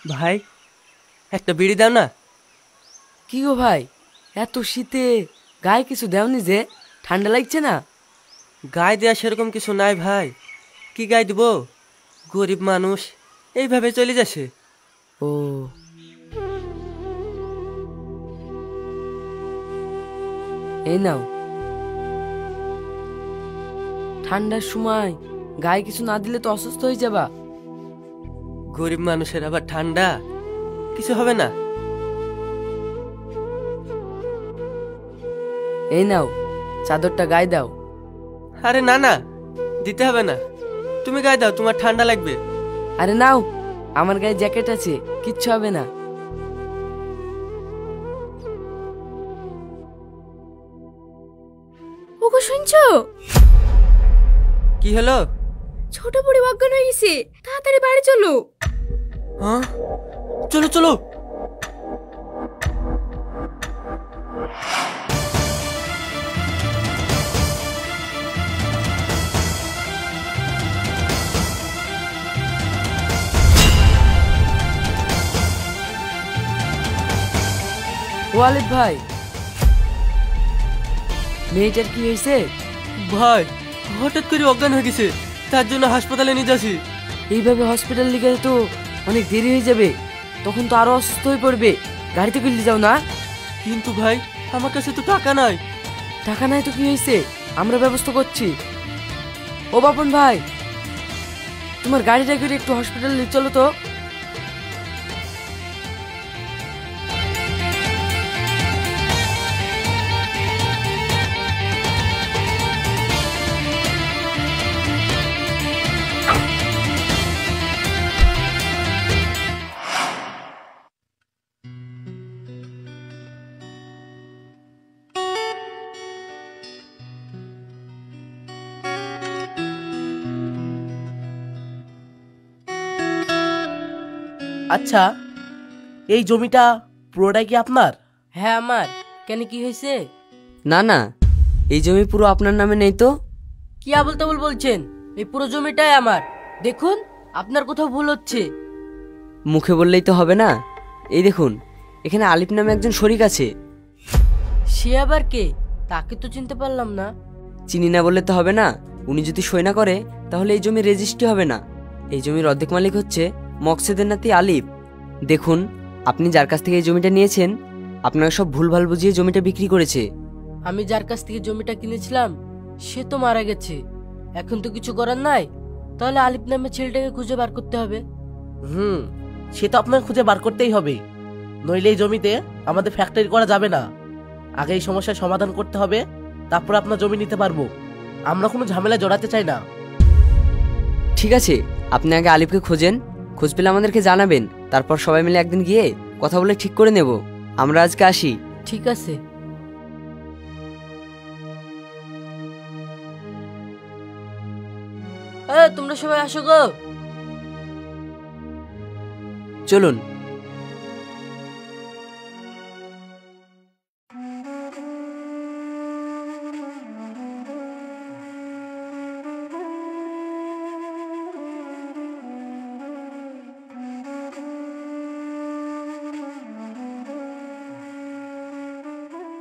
ভাই, একটা বিড়ি দাও না। কি গো ভাই, এত শীতে গায়ে কিছু দেওনি যে? ঠান্ডা লাগছে না? গায়ে দেওয়া সেরকম কিছু নাই ভাই। কি গায়ে দিব? গরিব মানুষ, এইভাবে চলে যাচ্ছে। ও, এই নাও। ঠান্ডার সময় গায়ে কিছু না দিলে তো অসুস্থ হয়ে যাবা। গরিব মানুষের আবার ঠান্ডা, কিছু হবে না। এই নাও, চাদরটা গায়ে দাও। আরে না না, দিতে হবে না। তুমি গায়ে দাও, তোমার ঠান্ডা লাগবে। আরে নাও, আমার গায়ে জ্যাকেট আছে, কিচ্ছু হবে না। ওগো শুনছো? কি হলো? ছোট বুড়ি অজ্ঞান হয়ে গেছে, তাড়াতাড়ি বাড়ি চলো। হ্যাঁ, চলো চলো। ওয়ালিদ ভাই, মেয়েটার কি হয়েছে? ভাই, হঠাৎ করে অজ্ঞান হয়ে গেছে, তার জন্য হাসপাতালে নিয়ে যাচ্ছি। এইভাবে হসপিটাল লিখে তো অনেক দেরি হয়ে যাবে, তখন তো আরো অসুস্থ হয়ে পড়বে। গাড়িতে করে যাও না। কিন্তু ভাই, আমার কাছে তো টাকা নাই। টাকা নাই তো কি হয়েছে, আমরা ব্যবস্থা করছি। ও বাপন ভাই, তোমার গাড়িটা করে একটু হসপিটাল নিয়ে চলো তো। আচ্ছা, এই জমিটা পুরোটাই কি আপনার? হ্যাঁ আমার। কেন, কি হয়েছে? না না, এই জমি পুরো আপনার নামে নেই তো। কি আবল তাবল বলছেন? এই পুরো জমিটাই আমার। দেখুন, আপনার কোথাও ভুল হচ্ছে। মুখে বললেই তো হবে না। এই দেখুন, এখানে আলিফ নামে একজন শরিক আছে। সে আবার কে? তাকে তো চিনতে পারলাম না। চিনি না বললে তো হবে না। উনি যদি সই না করে তাহলে এই জমি রেজিস্ট্রি হবে না। এই জমির অর্ধেক মালিক হচ্ছে মকসেদের নাতি আলিফ। দেখুন, আপনি যার কাছ থেকে এই জমিটা নিয়েছেন, আপনাকে সব ভুলভাল বুঝিয়ে জমিটা বিক্রি করেছে। আমি যার কাছ থেকে জমিটা কিনেছিলাম সে তো মারা গেছে। এখন তো কিছু করার নাই। তাহলে আলিফ নামে ছেলেটাকে খুঁজে বার করতে হবে। সে তো আপনার খুঁজে বার করতেই হবে, নইলে এই জমিতে আমাদের ফ্যাক্টরি করা যাবে না। আগে এই সমস্যার সমাধান করতে হবে, তারপর আপনার জমি নিতে পারবো। আমরা কোনো ঝামেলা জড়াতে চাই না। ঠিক আছে, আপনি আগে আলিফকে খোঁজেন। খোঁজ পেলে আমাদেরকে জানাবেন, তারপর সবাই মিলে একদিন গিয়ে কথা বলে ঠিক করে নেব। আমরা আজকে আসি। ঠিক আছে। তোমরা সবাই আসো গো। চলুন।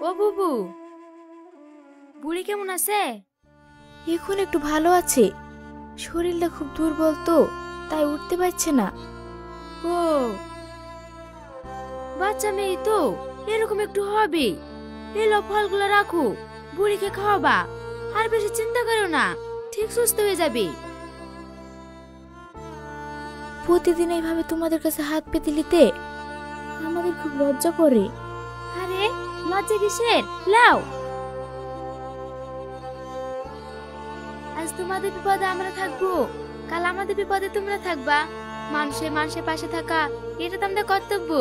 ও বুবু, বুড়ি কেমন আছে? এখন একটু ভালো আছে, শরীরটা খুব দুর্বল তো, তাই উঠতে পারছে না। ও, বাচ্চা মেয়ে তো এরকম একটু হবে। এলো ফলগুলো রাখো, বুড়িকে খাওয়াবা। আর বেশি চিন্তা করো না, ঠিক সুস্থ হয়ে যাবে। প্রতিদিন এইভাবে তোমাদের কাছে হাত পেতে নিতে আমাদের খুব লজ্জা করে। আরে লজ্জা কিসের? লাও। আজ তোমাদের বিপদে আমরা থাকবো, কাল আমাদের বিপদে তোমরা থাকবা। মানুষের পাশে থাকা, এটা তো আমাদের কর্তব্য।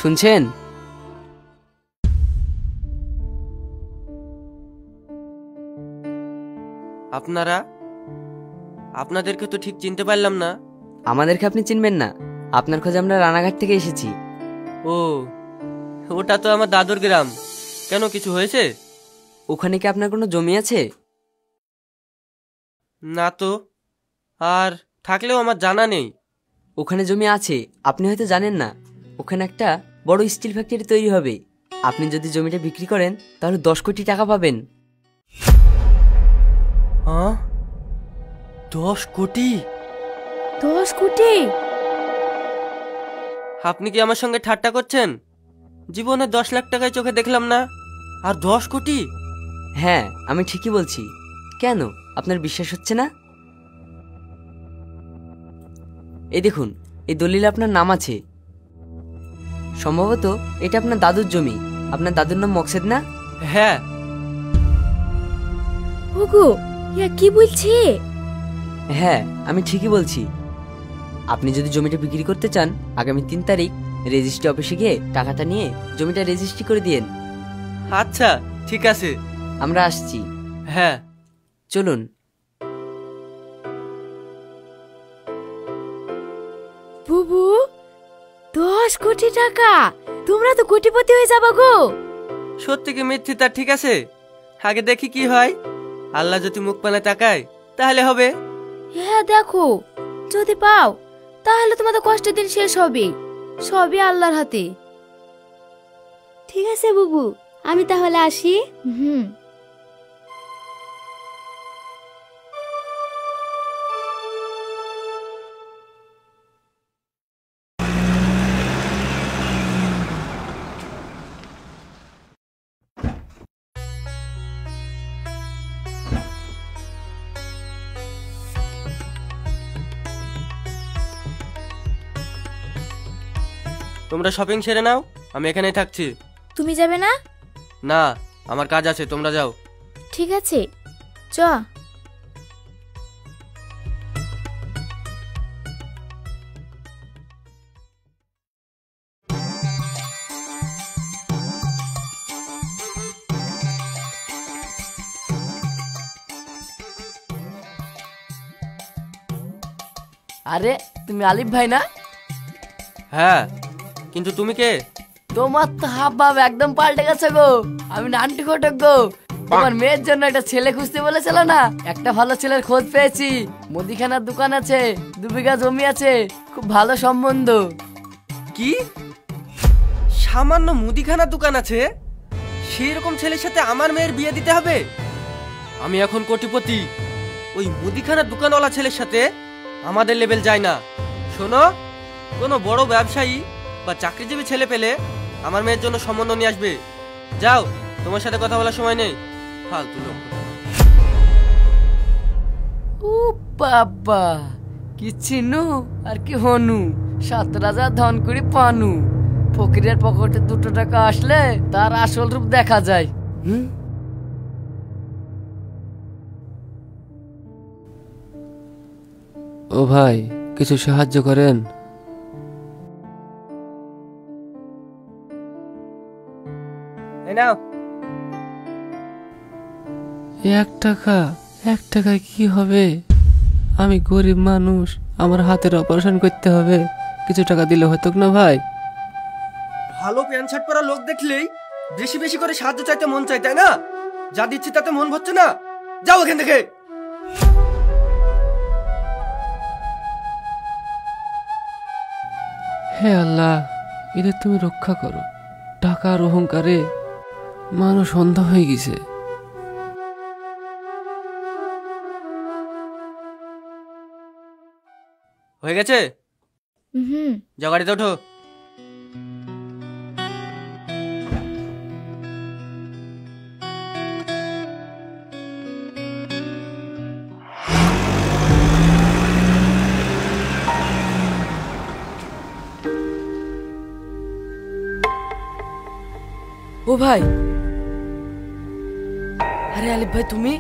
শুনছেন? আপনারা, আপনাদেরকে তো ঠিক চিনতে পারলাম না। আমাদেরকে আপনি চিনবেন না? আপনার খোঁজে আমরা রানাঘাট থেকে এসেছি। ও, ওটা তো আমার দাদুর গ্রাম। কেন, কিছু হয়েছে? ওখানে কি আপনার কোনো জমি আছে? না তো, আর থাকলেও আমার জানা নেই। ওখানে জমি আছে, আপনি হয়তো জানেন না। ওখানে একটা বড় স্টিল ফ্যাক্টরি তৈরি হবে। আপনি যদি জমিটা বিক্রি করেন তাহলে 10 কোটি টাকা পাবেন। হ্যাঁ, 10 কোটি? 10 কোটি? আপনি কি আমার সঙ্গে ঠাট্টা করছেন? জীবনে 10 লাখ টাকায় চোখে দেখলাম না, আর 10 কোটি? হ্যাঁ, আমি ঠিকই বলছি। কেন আপনার বিশ্বাস হচ্ছে না? এই দেখুন, এই দলিলে আপনার নাম আছে। সম্ভবত এটা আপনার দাদুর জমি। আপনার দাদুর নাম মকসেদ না? হ্যাঁ। ওগো, ইয়া কি বলছে? হ্যাঁ, আমি ঠিকই বলছি। আপনি যদি জমিটা বিক্রি করতে চান, আগামী 3 তারিখ রেজিস্ট্রি অফিসে গিয়ে টাকাটা নিয়ে জমিটা রেজিস্ট্রি করে দিয়েন। আচ্ছা, ঠিক আছে। আমরা আসছি। হ্যাঁ, চলুন। বুবু, 10 কোটি টাকা! তোমরা তো কোটিপতি হয়ে যাবা গো। সত্যি কি মিথ্যে তা ঠিক আছে, আগে দেখি কি হয়। আল্লাহ যদি মুখ পানে তাকায় তাহলে হবে। হ্যাঁ দেখো, যদি পাও তাহলে তোমাদের কষ্টের দিন শেষ হবে। সবই আল্লাহর হাতে। ঠিক আছে বুবু, আমি তাহলে আসি। হুম। তোমরা শপিং সেরে নাও, আমি এখানেই থাকছি। তুমি যাবে না? না, আমার কাজ আছে, তোমরা যাও। ঠিক আছে, চ। আরে, তুমি আলিফ ভাই না? হ্যাঁ, কিন্তু তুমি কে? তোমার তো হাব ভাব একদম পাল্টে গেছে গো। আমি নান্টু ঘটক গো। তোমার মেয়ের জন্য একটা ছেলে খুঁজতে বলেছিল না, একটা ভালো ছেলের খোঁজ পেয়েছি। মুদিখানার দোকান আছে, 2 বিঘা জমি আছে, খুব ভালো সম্বন্ধ। কি? সামান্য মুদিখানার দোকান আছে, সেই রকম ছেলের সাথে আমার মেয়ের বিয়ে দিতে হবে? আমি এখন কোটিপতি, ওই মুদিখানার দোকানওয়ালা ছেলের সাথে আমাদের লেভেল যায় না। শোনো, কোনো বড় ব্যবসায়ী বা চাকরিজীবী ছেলে পেলে আমার মেয়ের জন্য সম্বন্ধ নিয়ে আসবে। যাও, তোমার সাথে কথা বলার সময় নেই, ফালতু লোক। ও বাবা, কি চিনু আর কি হনু, 7 রাজা ধন করি পানু। ফকিরের পকেটে 2 টাকা আসলে তার আসল রূপ দেখা যায়। ও ভাই, কিছু সাহায্য করেন। এই নাও। 1 টাকা? 1 টাকায় কি হবে? আমি গরিব মানুষ, আমার হাতের অপারেশন করতে হবে। কিছু টাকা দিলে হতো না ভাই? ভালো প্যান্ট শার্ট পরা লোক দেখলেই বেশি বেশি করে সাহায্য চাইতে মন চাই, তাই না? যা দিচ্ছি তাতে মন ভরছে না, যাও এখান থেকে। হে আল্লাহ, এদের তুমি রক্ষা করো। টাকার অহংকারে মানুষ অন্ধ হয়ে গেছে। হয়ে গেছে? হুম। যাও, গাড়িতে ওঠো। ও ভাই, আরে আলিফ ভাই, তুমি?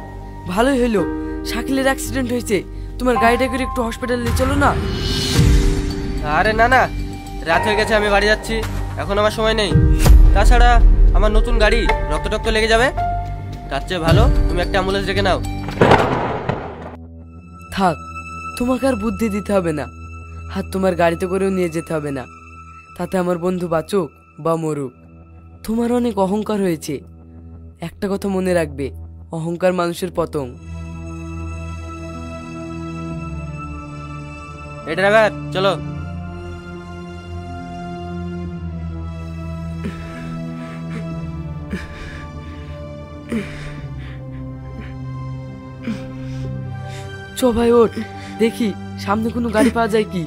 ভালোই হইলো, শাকিলের অ্যাক্সিডেন্ট হয়েছে। তোমার গাড়িটা করে একটু হসপিটালে নিয়ে চলো না। আরে না না, রাত হয়ে গেছে, আমি বাড়ি যাচ্ছি, এখন আমার সময় নেই। তাছাড়া আমার নতুন গাড়ি, রক্ত টক্ত লেগে যাবে। তার চেয়ে ভালো তুমি একটা অ্যাম্বুলেন্স ডেকে নাও। থাক, তোমাকে আর বুদ্ধি দিতে হবে না। আর তোমার গাড়িতে করেও নিয়ে যেতে হবে না। তাতে আমার বন্ধু বাঁচুক বা মরুক, তোমার অনেক অহংকার হয়েছে। একটা কথা মনে রাখবে, অহংকার মানুষের পতন। এই ড্রাইভার, চলো। চ ভাই ওঠ, দেখি সামনে কোনো গাড়ি পাওয়া যায় কি।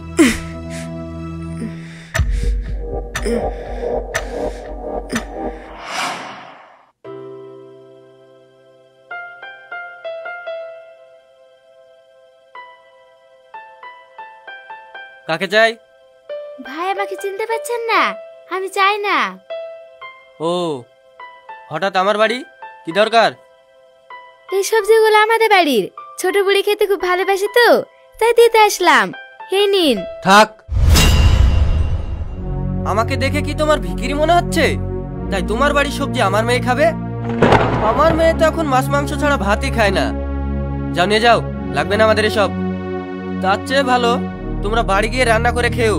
কাকে চাই? ভাই আমাকে চিনতে পারছেন না? আমি চাই না। ও, হঠাৎ আমার বাড়ি, কি দরকার? এই সবজিগুলো আমাদের বাড়ির, ছোট বুড়ি খেতে খুব ভালোবাসে তো, তাই দিতে আসলাম। এই নিন। থাক। আমাকে দেখে কি তোমার ভিখিরি মনে হচ্ছে? তাই তোমার বাড়ির সবজি আমার মেয়ে খাবে? আমার মেয়ে তো এখন মাছ মাংস ছাড়া ভাতই খায় না। যাও নিয়ে যাও, লাগবে না আমাদের এসব। তার চেয়ে ভালো তোমরা বাড়ি গিয়ে রান্না করে খেও।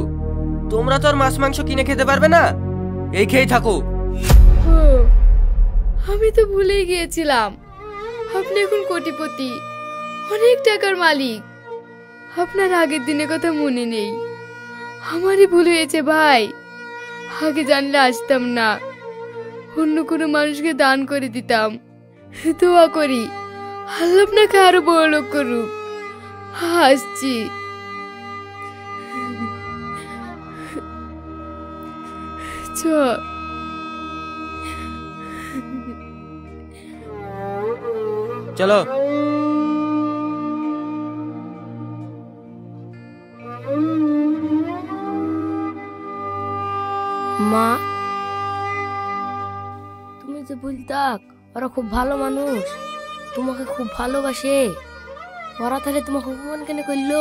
তোমরা তো আর মাছ মাংস কিনে খেতে পারবে না, এই খেয়েই থাকো। আমি তো ভুলেই গিয়েছিলাম, আপনি এখন কোটিপতি, অনেক টাকার মালিক। আপনার আগের দিনের কথা মনে নেই। আমারই ভুল হয়েছে ভাই, আগে জানলে আসতাম না, অন্য কোনো মানুষকে দান করে দিতাম। দোয়া করি আল্লাহ আপনাকে আরো বড় লোক করুক। আসছি। চলো। মা, তুমি যে বলতাক ওরা খুব ভালো মানুষ, তোমাকে খুব ভালোবাসে, ওরা তাহলে তোমাকে অপমান কেন করলো?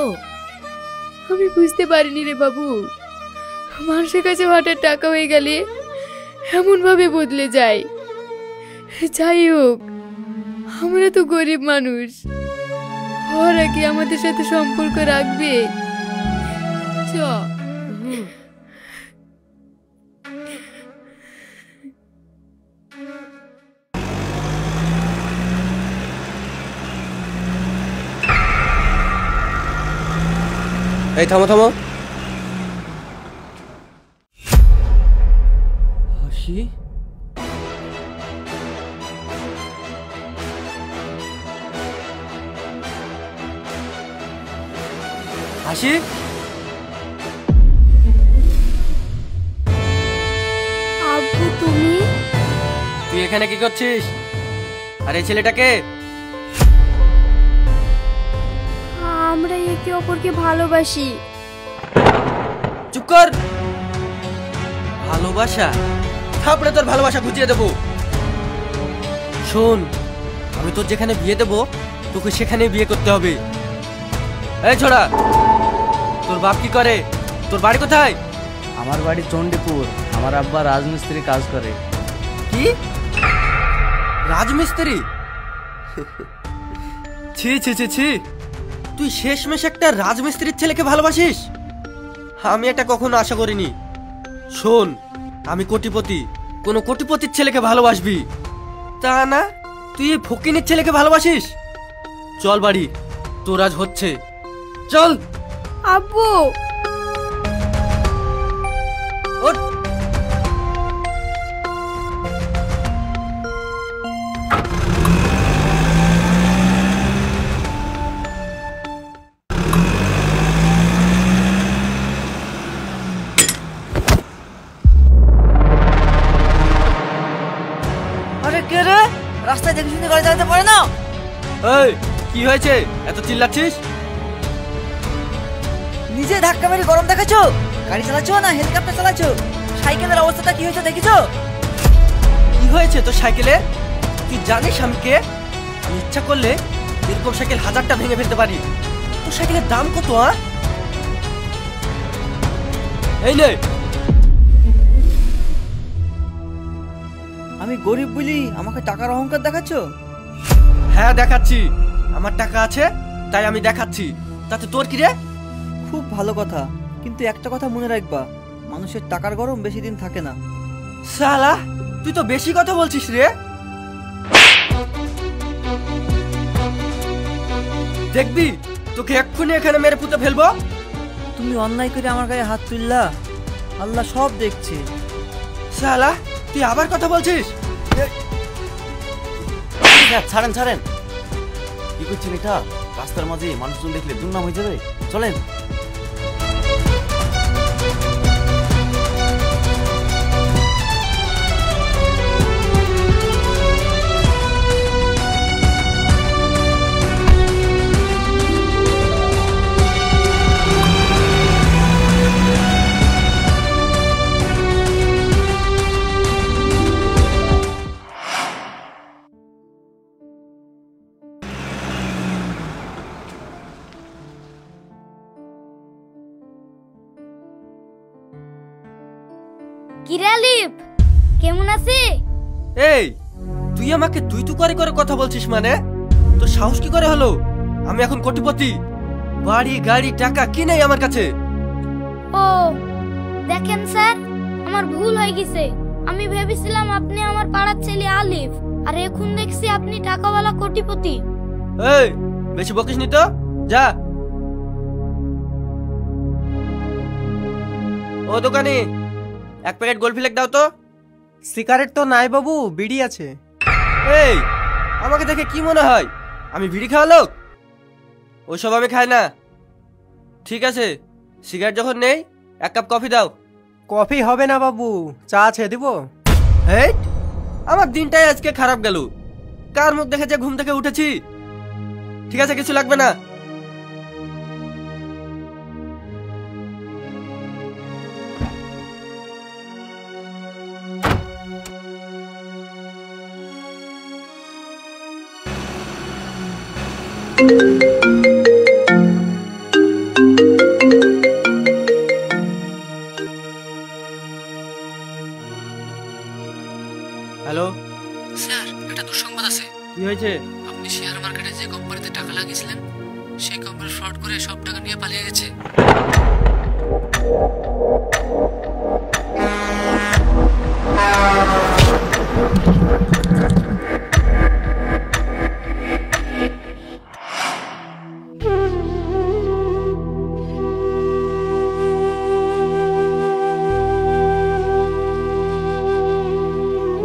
আমি বুঝতে পারিনি রে বাবু, মানুষের কাছে হঠাৎ টাকা হয়ে গেলে এমন ভাবে বদলে যায়। যাই হোক, আমরা তো গরিব মানুষ, ওরা কি আমাদের সাথে সম্পর্ক রাখবে? চ। এই থামো থামো। হাসি, হাসি, আব্বু তুমি? তুই এখানে কি করছিস? আর এই ছেলেটাকে? আমরা একে অপরকে ভালোবাসি। চুপ কর। ভালোবাসা? থাপড়ে তোর ভালোবাসা খুঁজিয়ে দেবো। শোন, আমি তোর যেখানে বিয়ে দেবো তোকে সেখানে বিয়ে করতে হবে। এই ছোড়া, তোর বাপ কি করে? তোর বাড়ি কোথায়? আমার বাড়ি চণ্ডীপুর। আমার আব্বা রাজমিস্ত্রি কাজ করে। কি রাজমিস্ত্রি? ছি ছি ছি ছি, তুই শেষমেশ একটা রাজমিস্ত্রির ছেলেকে ভালোবাসিস? আমি এটা কখনো আশা করিনি। শোন, আমি কোটিপতি, কোনো কোটিপতির ছেলেকে ভালোবাসবি, তা না তুই এই ফকিনের ছেলেকে ভালোবাসিস। চল বাড়ি, তোর আজ হচ্ছে। চল। আব্বু, ওঠ। আরে কে রে? রাস্তায় দেখে শুনে গাড়ি চালাতে পারে না? এই কি হয়েছে, এত চিল্লাচ্ছিস? নিজে ধাক্কা মেরে গরম দেখাচ্ছো? গাড়ি চালাচ্ছো না হেলিকপ্টার চালাচ্ছো? সাইকেলের অবস্থাটা কি হয়েছে দেখেছো? কি হয়েছে তোর সাইকেলে? তুই জানিস আমি কে? আমি ইচ্ছা করলে এরকম সাইকেল 1000টা ভেঙে ফেলতে পারি। তোর সাইকেলের দাম কত? এই নে। আমি গরিব বলি আমাকে টাকার অহংকার দেখাচ্ছো? হ্যাঁ দেখাচ্ছি, আমার টাকা আছে তাই আমি দেখাচ্ছি, তাতে তোর কি রে? খুব ভালো কথা, কিন্তু একটা কথা মনে রাখবা, মানুষের টাকার গরম বেশি দিন থাকে না। শালা, তুই তো বেশি কথা বলছিস রে। দেখবি তোকে এক্ষুনি এখানে মেরে পুঁতে ফেলবো। তুমি অন্যায় করে আমার গায়ে হাত তুললা, আল্লাহ সব দেখছে। শালা, তুই আবার কথা বলছিস? ছাড়েন ছাড়েন, কি করছেন এটা? রাস্তার মাঝে মানুষজন দেখলে দুর্নাম হয়ে যাবে, চলেন। কিরালিপ কেমন আছে? এই তুই আমাকে তুই তু করে করে কথা বলছিস মানে? তোর সাহস কি করে হলো? আমি এখন কোটিপতি, বাড়ি গাড়ি টাকা কি নেই আমার কাছে। ও দেখেন স্যার, আমার ভুল হয়ে গেছে। আমি ভেবেছিলাম আপনি আমার পাড়ার ছেলে আলিফ, আর এখন দেখছি আপনি টাকাওয়ালা কোটিপতি। এই বেশি বকিস নি তো, যা। ও দোকানি, এক প্যাকেট গোলফিলেক দাও তো। সিগারেট তো নাই বাবু, বিড়ি আছে। এই আমাকে দেখে কি মনে হয় আমি বিড়ি খাওয়া লোক? ওসব আমি খাই না। ঠিক আছে, সিগারেট যখন নেই এক কাপ কফি দাও। কফি হবে না বাবু, চা আছে, দিব? এই আমার দিনটাই আজকে খারাপ গেল। কার মুখ দেখে যে ঘুম থেকে উঠেছি। ঠিক আছে, কিছু লাগবে না। হ্যালো স্যার, একটা দুঃসংবাদ আছে। কি হয়েছে? আপনি শেয়ার মার্কেটে যে কোম্পানিতে টাকা লাগিয়েছিলেন, সেই কোম্পানি ফ্রড করে সব টাকা নিয়ে পালিয়ে গেছে।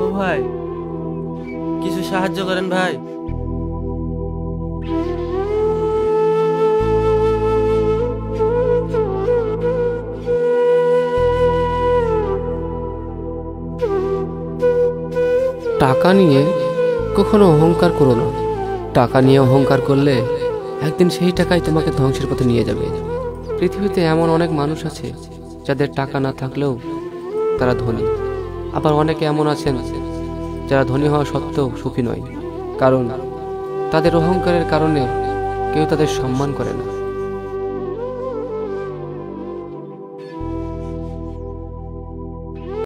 ও ভাই, কিছু সাহায্য করেন ভাই। টাকা নিয়ে কখনো অহংকার করো না। টাকা নিয়ে অহংকার করলে একদিন সেই টাকাই তোমাকে ধ্বংসের পথে নিয়ে যাবে। পৃথিবীতে এমন অনেক মানুষ আছে যাদের টাকা না থাকলেও তারা ধনী। আবার অনেকে এমন আছেন যারা ধনী হওয়া সত্ত্বেও সুখী নয়, কারণ তাদের অহংকারের কারণে কেউ তাদের সম্মান করে না।